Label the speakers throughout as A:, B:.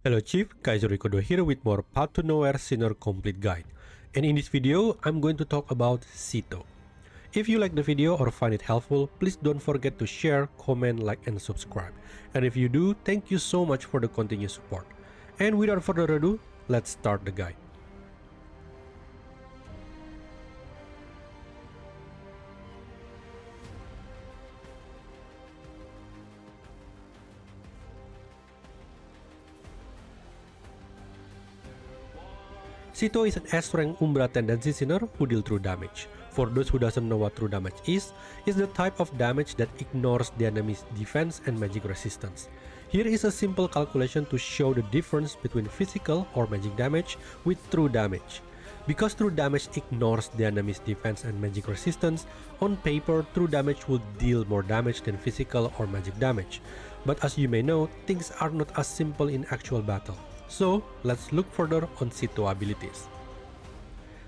A: Hello Chief, Kaiza here with more Path to Nowhere Sinner Complete Guide. And in this video, I'm going to talk about Ceto. If you like the video or find it helpful, please don't forget to share, comment, like, and subscribe. And if you do, thank you so much for the continued support. And without further ado, let's start the guide. Ceto is an S-rank Umbra tendency sinner who deal true damage. For those who doesn't know what true damage is the type of damage that ignores the enemy's defense and magic resistance. Here is a simple calculation to show the difference between physical or magic damage with true damage. Because true damage ignores the enemy's defense and magic resistance, on paper true damage would deal more damage than physical or magic damage. But as you may know, things are not as simple in actual battle. So, let's look further on Ceto abilities.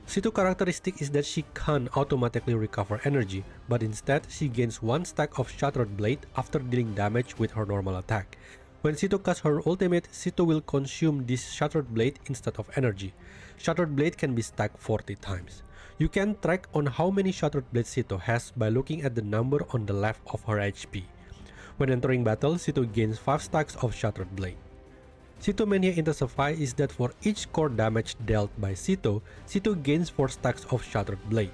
A: Ceto characteristic is that she can't automatically recover energy, but instead she gains 1 stack of Shattered Blade after dealing damage with her normal attack. When Ceto casts her ultimate, Ceto will consume this Shattered Blade instead of energy. Shattered Blade can be stacked 40 times. You can track on how many Shattered Blades Ceto has by looking at the number on the left of her HP. When entering battle, Ceto gains 5 stacks of Shattered Blade. Ceto Mania Intensify is that for each core damage dealt by Ceto, Ceto gains 4 stacks of Shattered Blade.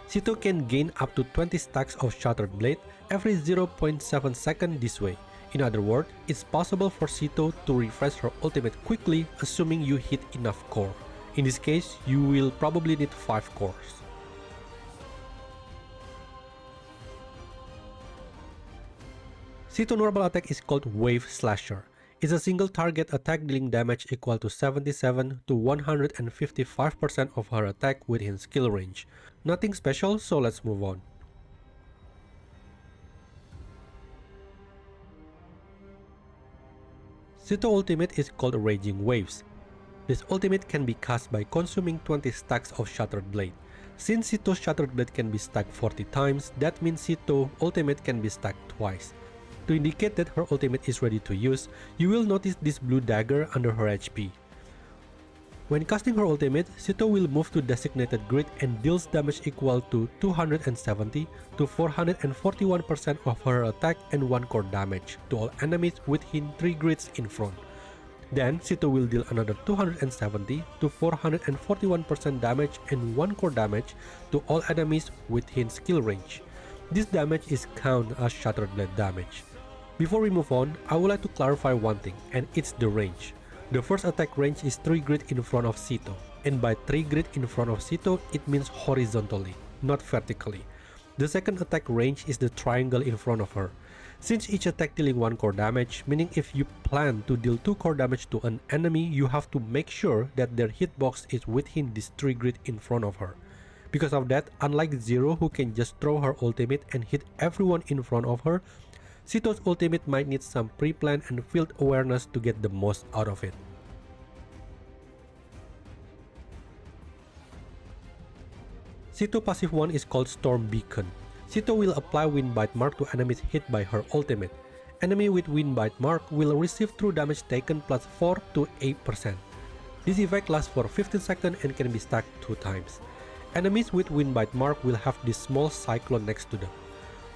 A: Ceto can gain up to 20 stacks of Shattered Blade every 0.7 seconds this way. In other words, it's possible for Ceto to refresh her ultimate quickly assuming you hit enough core. In this case, you will probably need 5 cores. Ceto normal attack is called Wave Slasher. It's a single target attack dealing damage equal to 77 to 155% of her attack within skill range. Nothing special, so let's move on. Ceto ultimate is called Raging Waves. This ultimate can be cast by consuming 20 stacks of Shattered Blade. Since Ceto's Shattered Blade can be stacked 40 times, that means Ceto ultimate can be stacked twice. To indicate that her ultimate is ready to use, you will notice this blue dagger under her HP. When casting her ultimate, Ceto will move to designated grid and deals damage equal to 270 to 441% of her attack and 1 core damage to all enemies within 3 grids in front. Then Ceto will deal another 270 to 441% damage and 1 core damage to all enemies within skill range. This damage is counted as Shattered Blade damage. Before we move on, I would like to clarify one thing, and it's the range. The first attack range is 3 grid in front of Ceto, and by 3 grid in front of Ceto, it means horizontally, not vertically. The second attack range is the triangle in front of her. Since each attack dealing 1 core damage, meaning if you plan to deal 2 core damage to an enemy, you have to make sure that their hitbox is within this 3 grid in front of her. Because of that, unlike Zero who can just throw her ultimate and hit everyone in front of her, Ceto's ultimate might need some pre-plan and field awareness to get the most out of it. Ceto passive 1 is called Storm Beacon. Ceto will apply Wind Bite Mark to enemies hit by her ultimate. Enemy with Wind Bite Mark will receive true damage taken plus 4 to 8%. This effect lasts for 15 seconds and can be stacked 2 times. Enemies with Wind Bite Mark will have this small cyclone next to them.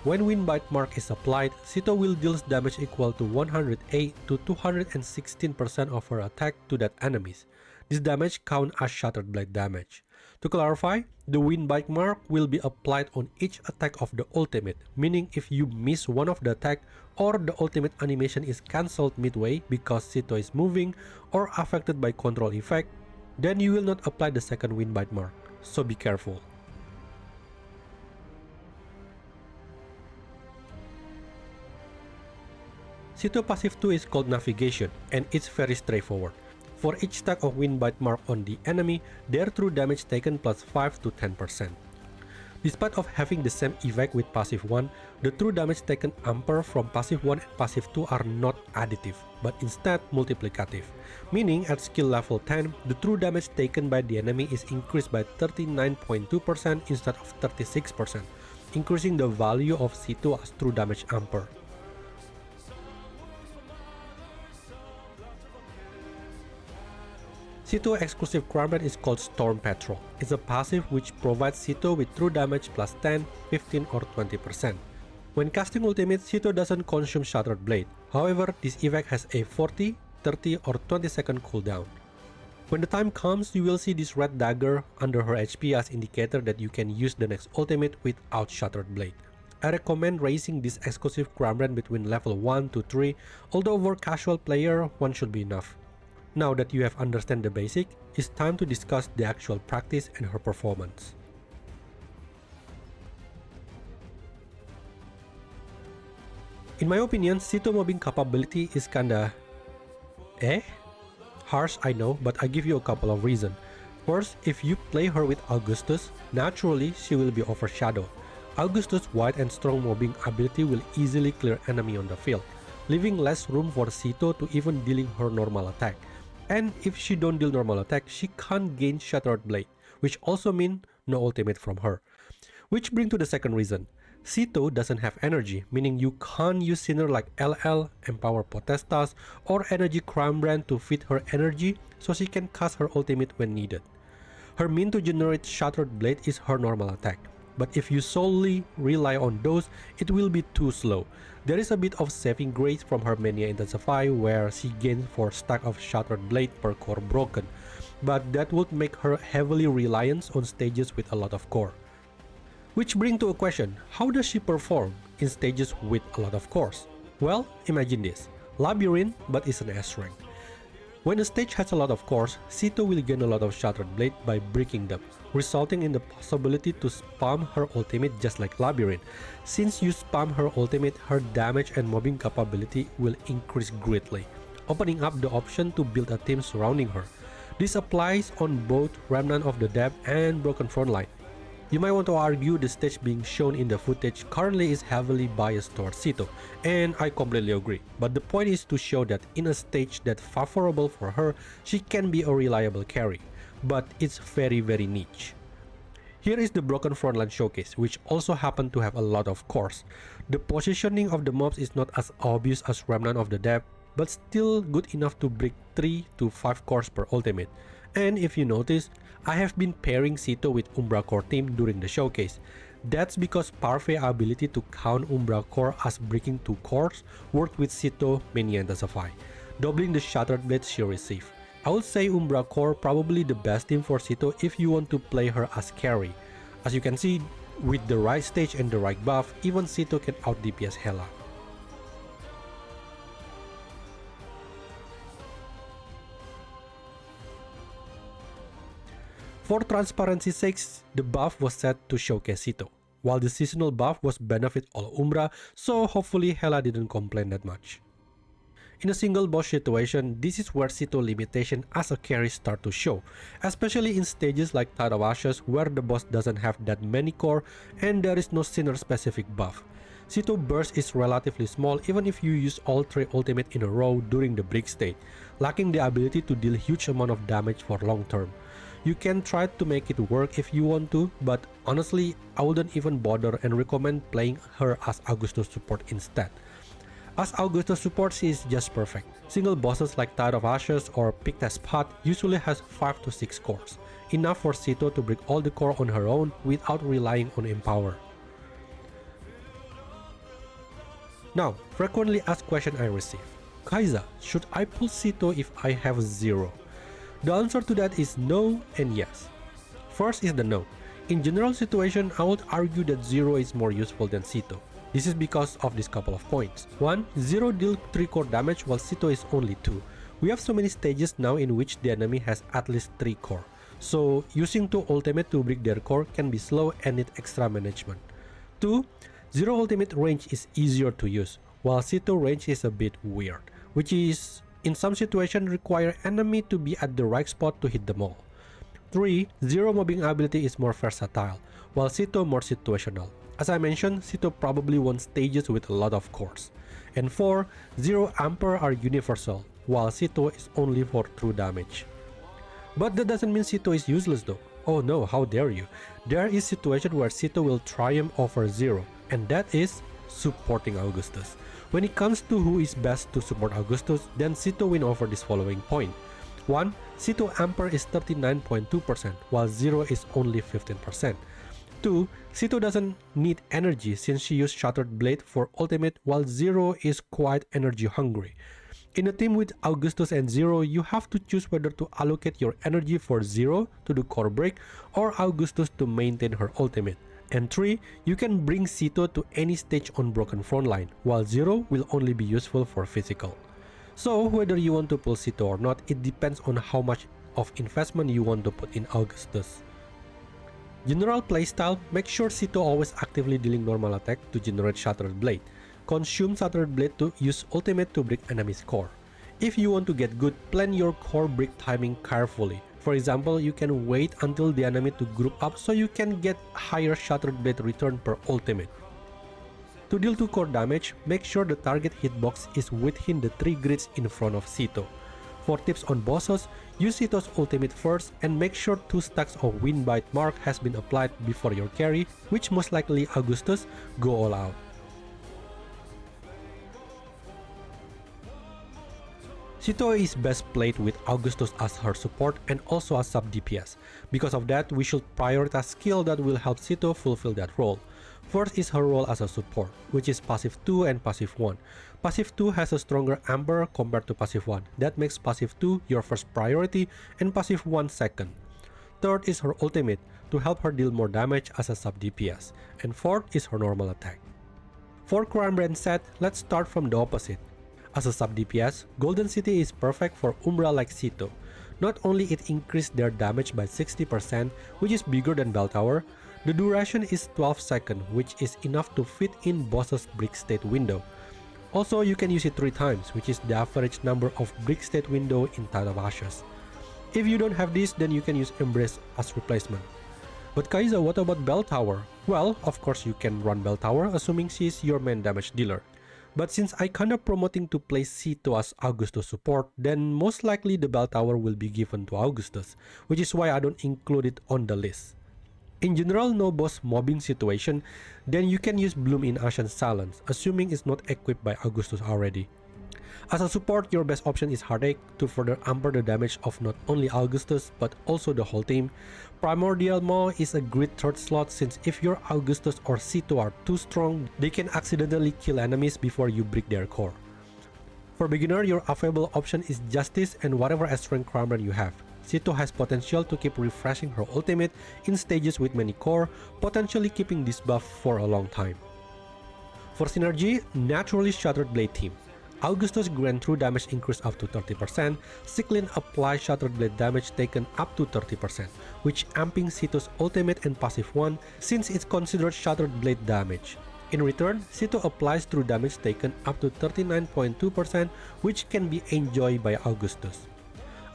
A: When Wind Bite Mark is applied, Ceto will deal damage equal to 108 to 216% of her attack to that enemies. This damage counts as Shattered Blade damage. To clarify, the Wind Bite Mark will be applied on each attack of the ultimate, meaning if you miss one of the attack or the ultimate animation is cancelled midway because Ceto is moving or affected by control effect, then you will not apply the second Wind Bite Mark, so be careful. Ceto passive 2 is called Navigation, and it's very straightforward. For each stack of Wind Bite Mark on the enemy, their true damage taken plus 5 to 10%. Despite of having the same effect with passive 1, the true damage taken amper from passive 1 and passive 2 are not additive, but instead multiplicative. Meaning at skill level 10, the true damage taken by the enemy is increased by 39.2% instead of 36%, increasing the value of Ceto as true damage amper. Ceto exclusive Crimebrand is called Storm Patrol. It's a passive which provides Ceto with true damage plus 10, 15 or 20%. When casting ultimate, Ceto doesn't consume Shattered Blade. However, this effect has a 40, 30 or 20 second cooldown. When the time comes, you will see this red dagger under her HP as indicator that you can use the next ultimate without Shattered Blade. I recommend raising this exclusive Crimebrand between level 1 to 3, although for casual player, 1 should be enough. Now that you have understand the basic, it's time to discuss the actual practice and her performance. In my opinion, Ceto mobbing capability is kinda harsh, I know, but I give you a couple of reasons. First, if you play her with Augustus, naturally she will be overshadowed. Augustus' wide and strong mobbing ability will easily clear enemy on the field, leaving less room for Ceto to even dealing her normal attack. And if she don't deal normal attack, she can't gain Shattered Blade, which also means no ultimate from her. Which brings to the second reason. Ceto doesn't have energy, meaning you can't use Sinner like LL, Empower Potestas, or Energy Crimebrand to feed her energy so she can cast her ultimate when needed. Her mean to generate Shattered Blade is her normal attack, but if you solely rely on those, it will be too slow. There is a bit of saving grace from her Mania Intensify where she gains 4 stack of Shattered Blade per core broken, but that would make her heavily reliant on stages with a lot of core. Which brings to a question, how does she perform in stages with a lot of cores? Well, imagine this, Labyrinth but is an S rank. When a stage has a lot of cores, Ceto will gain a lot of Shattered Blade by breaking them, resulting in the possibility to spam her ultimate just like Labyrinth. Since you spam her ultimate, her damage and mobbing capability will increase greatly, opening up the option to build a team surrounding her. This applies on both Remnant of the Depth and Broken Frontline. You might want to argue the stage being shown in the footage currently is heavily biased towards Ceto, and I completely agree, but the point is to show that in a stage that's favorable for her, she can be a reliable carry, but it's very niche. Here is the Broken Frontline showcase, which also happened to have a lot of cores. The positioning of the mobs is not as obvious as Remnant of the Depth, but still good enough to break 3 to 5 cores per ultimate. And if you notice, I have been pairing Ceto with Umbra Core team during the showcase. That's because Parfait ability to count Umbra Core as breaking 2 cores worked with Ceto Mania Intensify, doubling the Shattered Blade she received. I would say Umbra Core probably the best team for Ceto if you want to play her as carry. As you can see, with the right stage and the right buff, even Ceto can out DPS Hela. For transparency's sake, the buff was set to showcase Ceto, while the seasonal buff was benefit all Umbra, so hopefully Hela didn't complain that much. In a single boss situation, this is where Ceto limitation as a carry start to show, especially in stages like Tide of Ashes where the boss doesn't have that many core and there is no Sinner specific buff. Ceto burst is relatively small even if you use all 3 ultimate in a row during the break state, lacking the ability to deal huge amount of damage for long term. You can try to make it work if you want to, but honestly, I wouldn't even bother and recommend playing her as Augustus support instead. As Augustus support, she is just perfect. Single bosses like Tide of Ashes or Pict's Path usually has 5 to 6 cores, enough for Ceto to break all the core on her own without relying on Empower. Now, frequently asked question I receive. Kaiza, should I pull Ceto if I have 0? The answer to that is no and yes. First is the no. In general situation, I would argue that 0 is more useful than Ceto. This is because of this couple of points. 1. 0 deal 3 core damage while Ceto is only 2. We have so many stages now in which the enemy has at least 3 core. So using 2 ultimate to break their core can be slow and need extra management. 2. 0 ultimate range is easier to use, while Ceto range is a bit weird, which is in some situations require enemy to be at the right spot to hit them all. 3. 0 mobbing ability is more versatile, while Ceto more situational. As I mentioned, Ceto probably won stages with a lot of cores. And 4. 0 Amper are universal, while Ceto is only for true damage. But that doesn't mean Ceto is useless though. Oh no, how dare you. There is situation where Ceto will triumph over 0, and that is supporting Augustus. When it comes to who is best to support Augustus, then Ceto win over this following point. 1. Ceto Amper is 39.2%, while 0 is only 15%. 2. Ceto doesn't need energy since she used Shattered Blade for ultimate, while 0 is quite energy hungry. In a team with Augustus and 0, you have to choose whether to allocate your energy for 0 to do core break or Augustus to maintain her ultimate. And 3, you can bring Ceto to any stage on broken frontline, while 0 will only be useful for physical. So whether you want to pull Ceto or not, it depends on how much of investment you want to put in Augustus. General playstyle, make sure Ceto always actively dealing normal attack to generate Shattered Blade. Consume Shattered Blade to use ultimate to break enemy's core. If you want to get good, plan your core break timing carefully. For example, you can wait until the enemy to group up so you can get higher Shattered Blade return per ultimate. To deal 2 core damage, make sure the target hitbox is within the 3 grids in front of Ceto. For tips on bosses, use Ceto's ultimate first and make sure 2 stacks of Wind Bite Mark has been applied before your carry, which most likely Augustus, go all out. Ceto is best played with Augustus as her support and also as sub DPS. Because of that, we should prioritize skill that will help Ceto fulfill that role. First is her role as a support, which is passive 2 and passive 1. Passive 2 has a stronger Amber compared to passive 1. That makes passive 2 your first priority and passive 1 second. Third is her ultimate, to help her deal more damage as a sub DPS. And fourth is her normal attack. For Crimebrand set, let's start from the opposite. As a sub DPS, Golden City is perfect for Umbra like Ceto. Not only it increased their damage by 60%, which is bigger than Bell Tower, the duration is 12 seconds, which is enough to fit in boss's brick state window. Also, you can use it 3 times, which is the average number of brick state window in Tide of Ashes. If you don't have this, then you can use Embrace as replacement. But Kaiza, what about Bell Tower? Well, of course you can run Bell Tower, assuming she is your main damage dealer. But since I kinda promoting to play Ceto as Augustus support, then most likely the Bell Tower will be given to Augustus, which is why I don't include it on the list. In general, no boss mobbing situation, then you can use Bloom in Ashen Silence, assuming it's not equipped by Augustus already. As a support, your best option is Heartache to further amper the damage of not only Augustus but also the whole team. Primordial Maw is a great third slot since if your Augustus or Ceto are too strong, they can accidentally kill enemies before you break their core. For beginner, your available option is Justice and whatever S-rank Crimebrand you have. Ceto has potential to keep refreshing her ultimate in stages with many core, potentially keeping this buff for a long time. For synergy, naturally Shattered Blade team. Augustus grant true damage increase up to 30%, Cyclin applies Shattered Blade damage taken up to 30%, which amping Ceto's ultimate and passive 1 since it's considered Shattered Blade damage. In return, Ceto applies true damage taken up to 39.2%, which can be enjoyed by Augustus.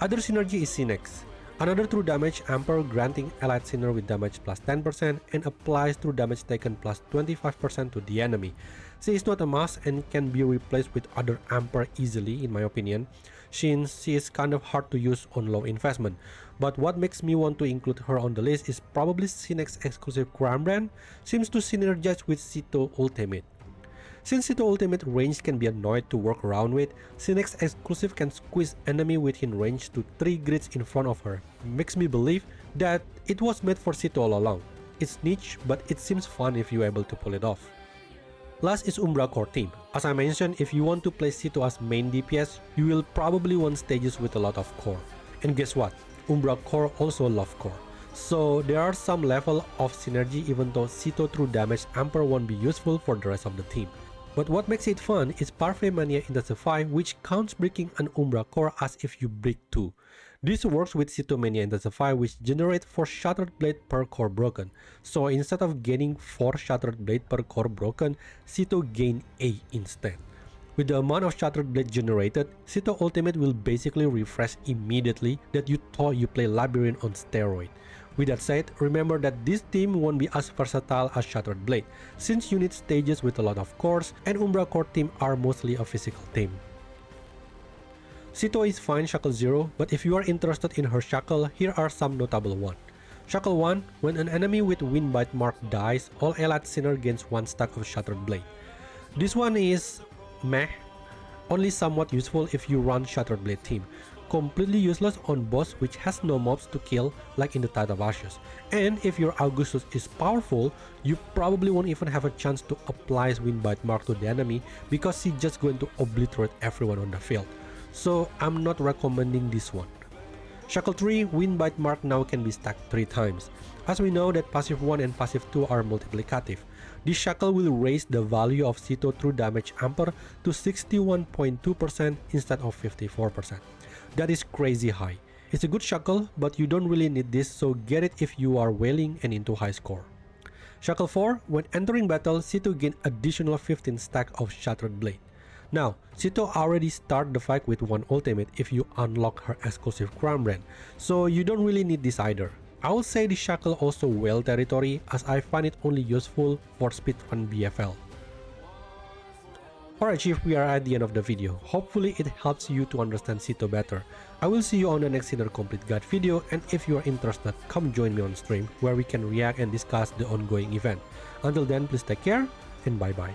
A: Other synergy is Synex, another true damage amper granting allied sinner with damage plus 10% and applies true damage taken plus 25% to the enemy. She is not a must and can be replaced with other amper easily in my opinion, since she is kind of hard to use on low investment. But what makes me want to include her on the list is probably Synex exclusive Crimebrand seems to synergize with Ceto ultimate. Since Ceto ultimate range can be annoyed to work around with, Synex exclusive can squeeze enemy within range to 3 grids in front of her. Makes me believe that it was made for Ceto all along. It's niche, but it seems fun if you're able to pull it off. Last is Umbra core team. As I mentioned, if you want to play Ceto as main DPS, you will probably want stages with a lot of core. And guess what? Umbra core also love core. So there are some level of synergy even though Ceto through damage amper won't be useful for the rest of the team. But what makes it fun is Parfait Mania Intensify, which counts breaking an Umbra core as if you break 2. This works with Ceto Mania Intensify, which generates 4 Shattered Blade per core broken. So instead of gaining 4 Shattered Blade per core broken, Ceto gain 8 instead. With the amount of Shattered Blade generated, Ceto Ultimate will basically refresh immediately that you thought you play Labyrinth on steroid. With that said, remember that this team won't be as versatile as Shattered Blade, since you need stages with a lot of cores and Umbra core team are mostly a physical team. Ceto is fine Shackle 0, but if you are interested in her Shackle, here are some notable ones. Shackle 1, when an enemy with Wind Bite Mark dies, all allied sinner gains 1 stack of Shattered Blade. This one is meh, only somewhat useful if you run Shattered Blade team. completely useless on boss which has no mobs to kill like in the Tide of Ashes. And if your Augustus is powerful, you probably won't even have a chance to apply Windbite Mark to the enemy because she's just going to obliterate everyone on the field. So I'm not recommending this one. Shackle 3 Windbite Mark now can be stacked 3 times. As we know that passive 1 and passive 2 are multiplicative. This Shackle will raise the value of Ceto true damage ampere to 61.2% instead of 54%. That is crazy high. It's a good Shackle, but you don't really need this, so get it if you are wailing and into high score. Shackle 4, when entering battle, Ceto gain additional 15 stack of Shattered Blade. Now, Ceto already start the fight with 1 ultimate if you unlock her exclusive Crimebrand, so you don't really need this either. I would say the Shackle also well territory as I find it only useful for speedrun BFL. Alright Chief, we are at the end of the video. Hopefully it helps you to understand Ceto better. I will see you on the next Sinner Complete Guide video, and if you are interested, come join me on stream where we can react and discuss the ongoing event. Until then, please take care and bye bye.